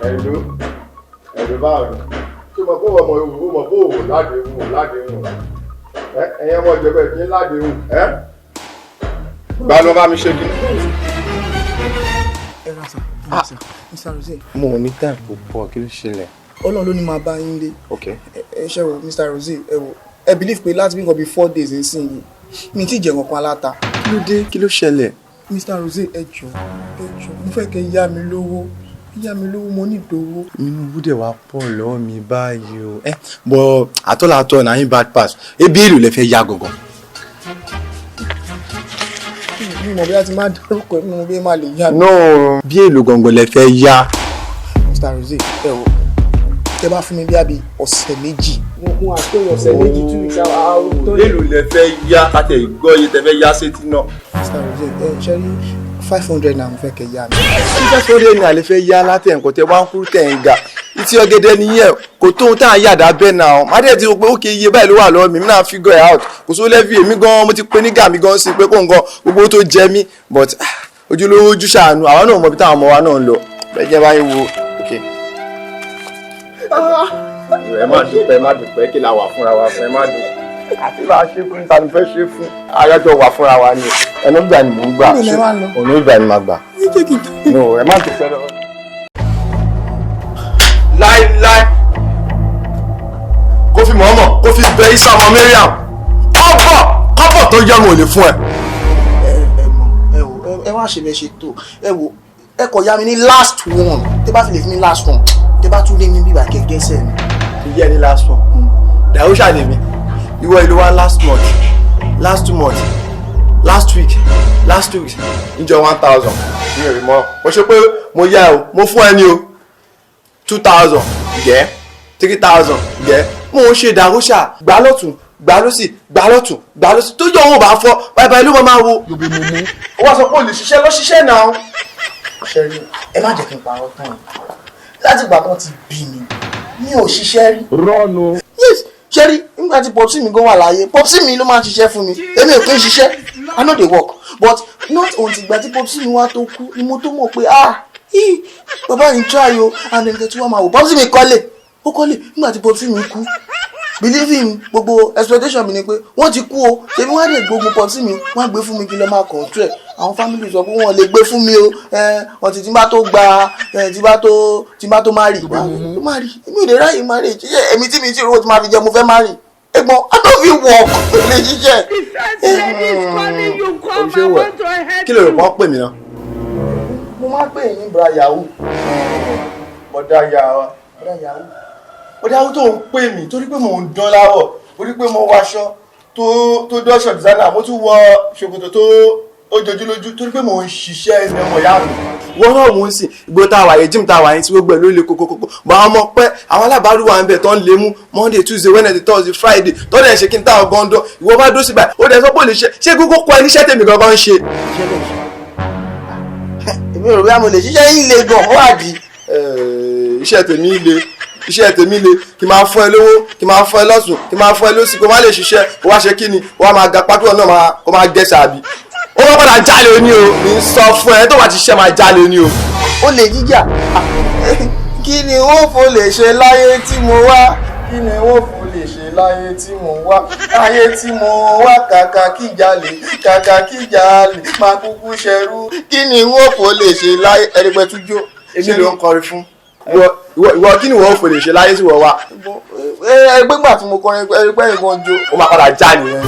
ẹ̀lú báwọn tí mo kó ọmọ ìwò kó òwò ládéhùn ẹ̀yẹ́ ọmọ ìjọba ìpín ládéhùn gba ló bá mi ṣe kí. ẹ rà sá Mr. Rose. mo ò ní time púpọ̀ kí ló ṣẹlẹ̀. Ọlọ́run ló ní máa bá yín lé. Okay. ẹ ṣe wo Mr. Rose ẹ wo ẹ believe pé láti bí nǹkan bí 4 days ń sìn yìí mi ti jẹ nǹkan aláta. kí ló dé kí ló ṣẹlẹ̀. Mr. Rose ẹ jọ̀ọ́ mo fẹ́ kẹ́ yá mi lówó mo ní ìdówó. inú búdẹ̀ wá pọ̀ lọ́wọ́ mi báyìí o. bọ̀ àtọ́làtọ̀ náà yín bad pass ebi èrò lẹ fẹ́ yá gangan. mi mọ̀ bí a ti máa dárúkọ mi mọ̀ bí a máa lè yá. no bí èlò gangan lẹ fẹ́ yá. Mr. Rose ẹ wo tẹ bá fún mi bí àbí ọ̀sẹ̀ méjì. mo àpé ọ̀sẹ̀ méjì 2 weeks àwọn. èlò lẹ fẹ́ yá kátẹ ìgbọ́ iye tẹ fẹ́ yá sétí náà. Mr. Rose ṣe rí 500 náà mo fẹ́ kẹ́ yá mi. ṣíṣẹ́ sórí ẹni àlè fẹ́ yá látẹ̀ nǹkan tẹ wá ń kúrú tẹ̀ ń ga ìtì ọ̀gẹ̀dẹ̀ nìyẹn kò tóun tá à ń yàdá bẹ́ẹ̀ náà má dẹ̀ ti rò pé ó kéye iye báyìí ló wà lọ́wọ́ mi náà figure it out kò sówó lẹ́fì èmi gan mo ti pe nígà mi gan sí pé kó nǹkan gbogbo tó jẹ mí but ojúlówó ojú ṣàánú àwọn náà mọ ibi táwọn ọmọ wa náà ń lọ bẹ́ẹ̀ jẹ́ báyìí wo okay. ẹ má dùpẹ́ kí la wà fúnra wa fún ẹ má dùn àti bá a ṣe fún ta ni fẹ́ ṣe fún ayájọ́ wà fúnra wa ni ẹnu ìgbà ni mò ń gbà òun ìgbà ni màá gbà no ẹ má dùpẹ́ lọ. láíláí kó fi mọ̀ọ́mọ̀ kó fi bẹ isa ọmọ Mariam kọ́bọ̀ tó yẹ wọn ò lè fún ẹ. ẹ wá ṣe bẹ ṣe tó ẹ wo ẹ kọ ya mi ní last one tẹ bá fi lè fi mi last one tẹ bá tún lé mi bíbà kẹkẹ sẹ mi. ìyá ẹni last one dàrú ṣàlèmí ìwọ ìlú wa last month last 2 months last week last 2 weeks níjọ 1000 ní èrè mọ́ mo ṣe pé mo yá o mo fún ẹni o 2000 gẹ́ 3000 gẹ́ mo ń ṣe ìdàrúṣà gbà lọ́tún gbà lọ́sì gbà lọ́tún gbà lọ́sì tó jọ òun bá fọ́ báyìí ló máa wo. yòbí mo mú. ó wá sọ pé olùṣiṣẹ́ ló ṣiṣẹ́ náà. ṣẹ́rí ẹ má jẹ́ kí n parọ́ tán láti ìgbà tó ti bí mi ò ṣiṣẹ́ rí. rọ́ọ̀nù. yes ṣẹ́rí nígbà tí pọ́psí mi gan wà láàyè pọ́psí mi ló máa ń ṣiṣẹ́ fún mi èmi ò kí ń ṣiṣẹ́ I no dey work but not until ìgbà tí pọ́psí mi wá tó kú ni mo tó mọ̀ pé bàbá yìí try o and then tí wọ́n máa wò pọ́psí mi kọ́lé nígbà tí pọ́psí mi kú believing gbogbo expectation mi ni pé wọ́n ti kú o ṣebí wọ́n á lè gbógun pọ́psí mi wọ́n á gbé fún mi kí ló máa control àwọn family sọ pé wọ́n lè gbé fún mi o wọ́n ti tí bá tó gba tí bá tó marry èmi ò lè ráyè marriage èmi tí mi ti rówó tí máa fi jẹ mo fẹ́ marry ẹ̀gbọ́n I don't fit work lè ṣiṣẹ́. olùṣèwọ̀ kí ló rò pọ́n pè mí náà. mo máa pè é ní bra yahoo. ọ̀dà yahoo tó ń pè mí torí pé mò ń dán láwọ̀ torí pé mo wọṣọ tó dọ́ṣọ̀ designer mo tún wọ ṣòkòtò tó ojojúlójú torí pé mò ń ṣiṣẹ́ ẹni ọmọ ìyá mi. wọ́n náà mò ń sìn igbó tá a wà yẹn jíìmù tá a wà yẹn tí gbogbo ẹ̀ ló le kókókókó bọ̀ àwọn ọmọ pẹ́ àwọn alábàárù wà ń bẹ̀ tó ń lé mú Monday Tuesday Wednesday Thursday Friday tó dẹ̀ ṣe kí n táwọn gan dán ìwọ bá dó síbà ó dẹ̀ sọ pé ò lè ṣe gbogbo kọ ẹ níṣẹ́ tèmi gangan ń ṣe. èmi ò rò bí a mo lè ṣiṣẹ́ yín le gan ó wà di. iṣẹ́ tèmi le kí máa fún ẹ lówó kí máa fún ẹ lọ́sùn kí máa fún ẹ lọ́sì kó má lè ṣiṣẹ́ kó wá ṣe kí ni kó wá máa ga pátúwọ̀ náà kó máa gẹ́ sàbí. ó wọ́n padà jalè ní o mi sọ fún ẹ tó bá ti ṣiṣẹ́ máa jalè ní o. ó lè jíjà kí ni wọ́n fò lè ṣe láyé tí mo wá kí ni wọ́n fò lè ṣe láyé tí mo wá ayé tí mo wá kàkà kí jalè máa kúkú ṣẹrú kí ni wọ́n fò lè ṣe láyé ẹ̀rípẹ́ tún jó. èmi ló ń kọrin fún ìwọ kí ni wọ́n fò lè ṣe láyé tí wọ́n wá. ẹgbẹ́ gbà tí mo kọrin ẹgbẹ́ ìbọn jó. ó máa padà jalè yẹn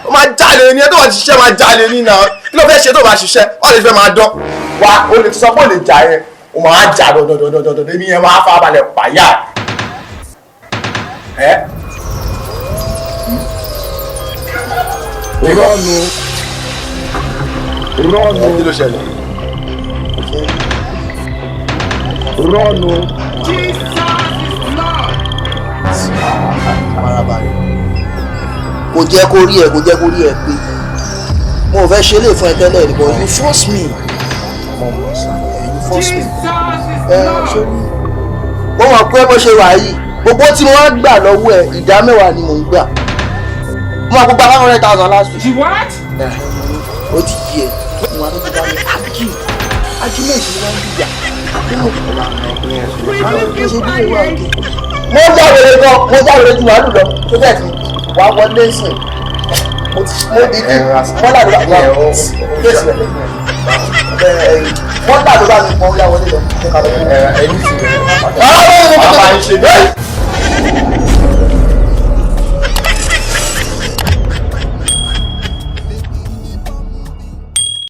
ó máa jalè ní ẹ tó wà ti ṣiṣẹ́ máa jalè ní náà kí ló fẹ́ ṣe tó bá ṣiṣẹ́ wọ́n lè fẹ́ máa dán wa ó lè ti sọ pé ó lè jà yẹn ó máa jà dọ̀dọ̀dọ̀dọ̀dọ̀ èmi yẹn máa fara balẹ̀ pààyà ẹ́. rọ́ọ̀nù kí ló ṣẹlẹ̀ rọ́ọ̀nù. kò jẹ́ kó rí ẹ pé mo ò fẹ́ ṣe lè fún ẹ tẹ́lẹ̀ but you force me you force me mo mọ̀ pé bó ṣe wà yìí gbogbo tí mo wá gbà lọ́wọ́ ẹ ìdá 10 ni mò ń gbà mo máa gbogbo 500,000 last week. What? ó ti yí ẹ mo máa tó ti bá mi argue ajílẹ̀ ìṣẹ́ máa ń dìjà nínú àwọn tó ṣe bí ìwà òkè. mo jáwèrè gan mo jáwèrè ju wàá lù lọ tó bẹ́ẹ̀ tí wàá wọlé sìn mo di bí wọ́n làdúrà wà kéèsì rẹ̀ wọ́n làdúrà mi pọ̀ yà wọlé lọ.